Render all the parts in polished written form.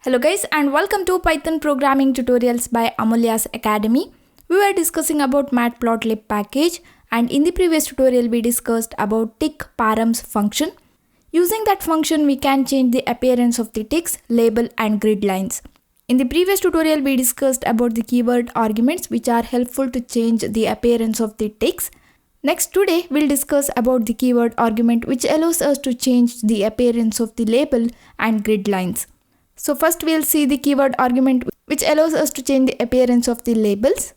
Hello guys and welcome to Python programming tutorials by Amulya's Academy. We were discussing about matplotlib package, and in the previous tutorial we discussed about tick params function. Using that function we can change the appearance of the ticks, label and grid lines. In the previous tutorial we discussed about the keyword arguments which are helpful to change the appearance of the ticks. Next, today we'll discuss about the keyword argument which allows us to change the appearance of the label and grid lines. So first we'll see the keyword argument which allows us to change the appearance of the labels.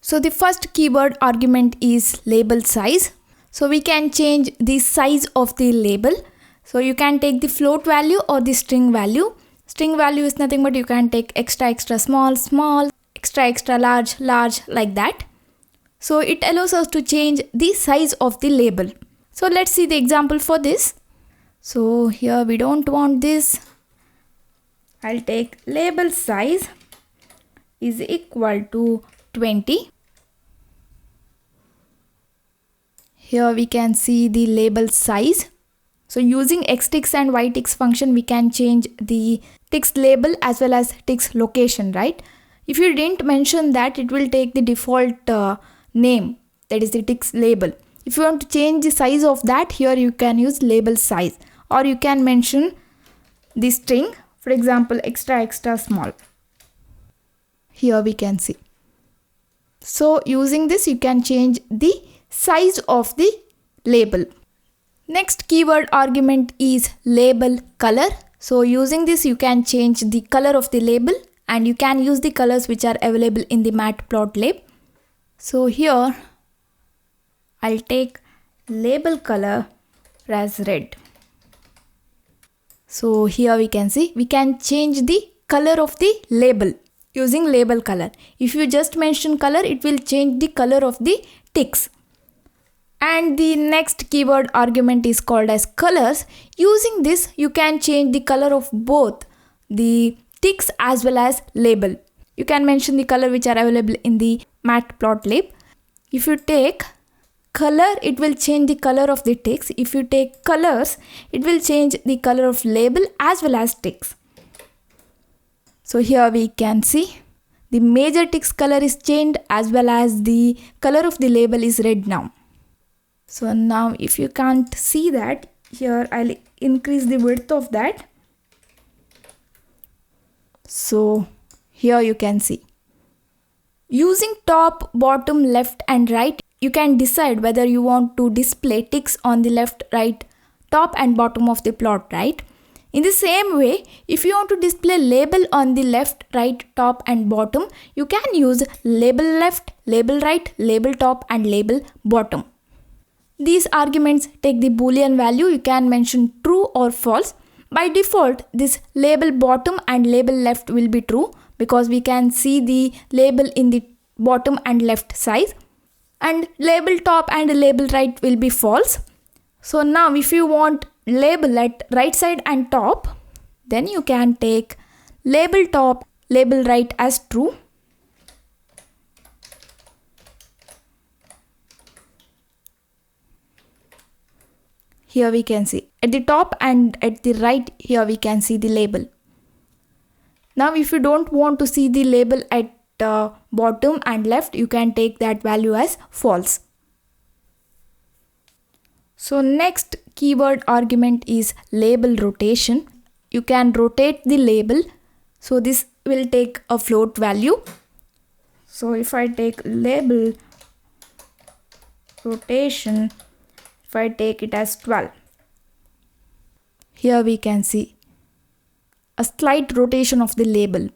So the first keyword argument is label size. So we can change the size of the label. So you can take the float value or the string value. String value is nothing but you can take extra small, extra large, like that. So it allows us to change the size of the label. So let's see the example for this. So here we don't want this. I'll take label size is equal to 20. Here we can see the label size. So using xticks and yticks function we can change the ticks label as well as ticks location, right? If you didn't mention that, it will take the default name, that is the ticks label. If you want to change the size of that, here you can use label size, or you can mention the string. For example, extra small. Here we can see. So using this you can change the size of the label. Next keyword argument is label color. So using this you can change the color of the label, and you can use the colors which are available in the matplotlib. So here I'll take label color as red. So here we can see we can change the color of the label using label color. If you just mention color, it will change the color of the ticks. And the next keyword argument is called as colors. Using this you can change the color of both the ticks as well as label. You can mention the color which are available in the matplotlib. If you take color, it will change the color of the ticks. If you take colors, it will change the color of label as well as ticks. So here we can see the major ticks color is changed as well as the color of the label is red now. So now if you can't see that, here I'll increase the width of that. So here you can see. Using top, bottom, left and right, you can decide whether you want to display ticks on the left, right, top and bottom of the plot, right? In the same way, if you want to display label on the left, right, top and bottom, you can use label left, label right, label top and label bottom. These arguments take the boolean value. You can mention true or false. By default, this label bottom and label left will be true because we can see the label in the bottom and left side. And label top and label right will be false. So now if you want label at right side and top, then you can take label top, label right as true. Here we can see at the top and at the right, here we can see the label. Now if you don't want to see the label at bottom and left, you can take that value as false. So next keyword argument is label rotation. You can rotate the label. So this will take a float value. So if I take label rotation, if I take it as 12, here we can see a slight rotation of the label.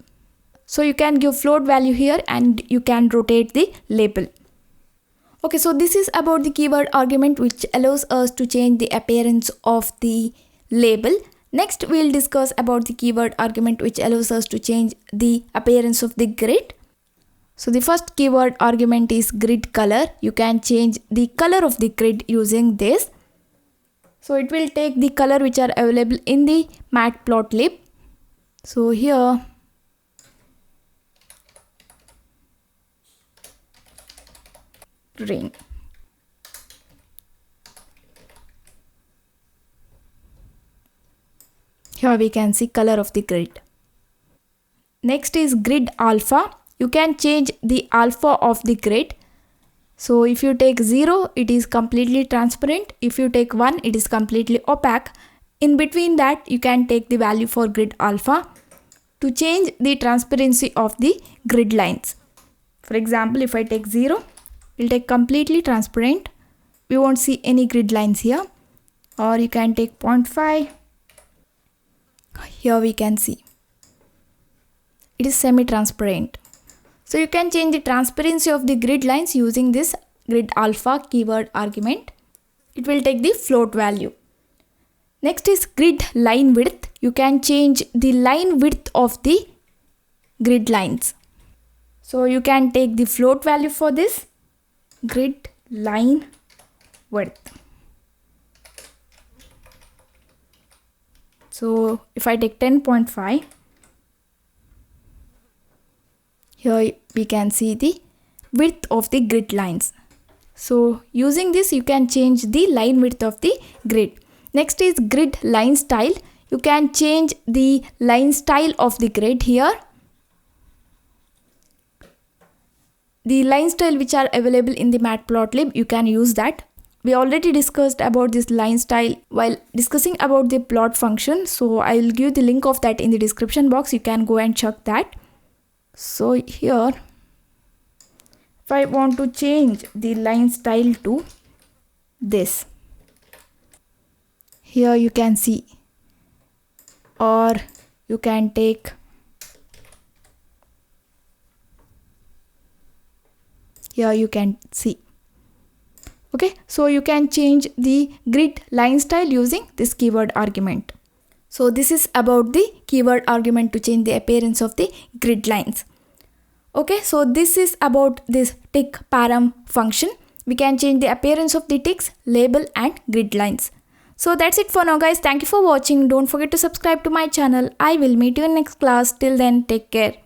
So you can give float value here and you can rotate the label. Okay, so this is about the keyword argument which allows us to change the appearance of the label. Next we'll discuss about the keyword argument which allows us to change the appearance of the grid. So the first keyword argument is grid color. You can change the color of the grid using this. So it will take the color which are available in the matplotlib. So here green. Here we can see color of the grid. Next is grid alpha. You can change the alpha of the grid. So if you take 0, it is completely transparent. If you take 1, it is completely opaque. In between that, you can take the value for grid alpha to change the transparency of the grid lines. For example, if I take 0, it will take completely transparent. We won't see any grid lines here. Or you can take 0.5. Here we can see it is semi-transparent. So you can change the transparency of the grid lines using this grid alpha keyword argument. It will take the float value. Next is grid line width. You can change the line width of the grid lines. So you can take the float value for this grid line width. So if I take 10.5, here we can see the width of the grid lines. So using this, you can change the line width of the grid. Next is grid line style. You can change the line style of the grid here. The line style which are available in the Matplotlib, you can use that. We already discussed about this line style while discussing about the plot function. So I will give the link of that in the description box. You can go and check that. So here, if I want to change the line style to this, here you can see, or you can take, here you can see. Okay, so you can change the grid line style using this keyword argument. So this is about the keyword argument to change the appearance of the grid lines. Okay, so this is about this tick param function. We can change the appearance of the ticks, label and grid lines. So that's it for now guys. Thank you for watching. Don't forget to subscribe to my channel. I will meet you in next class. Till then, take care.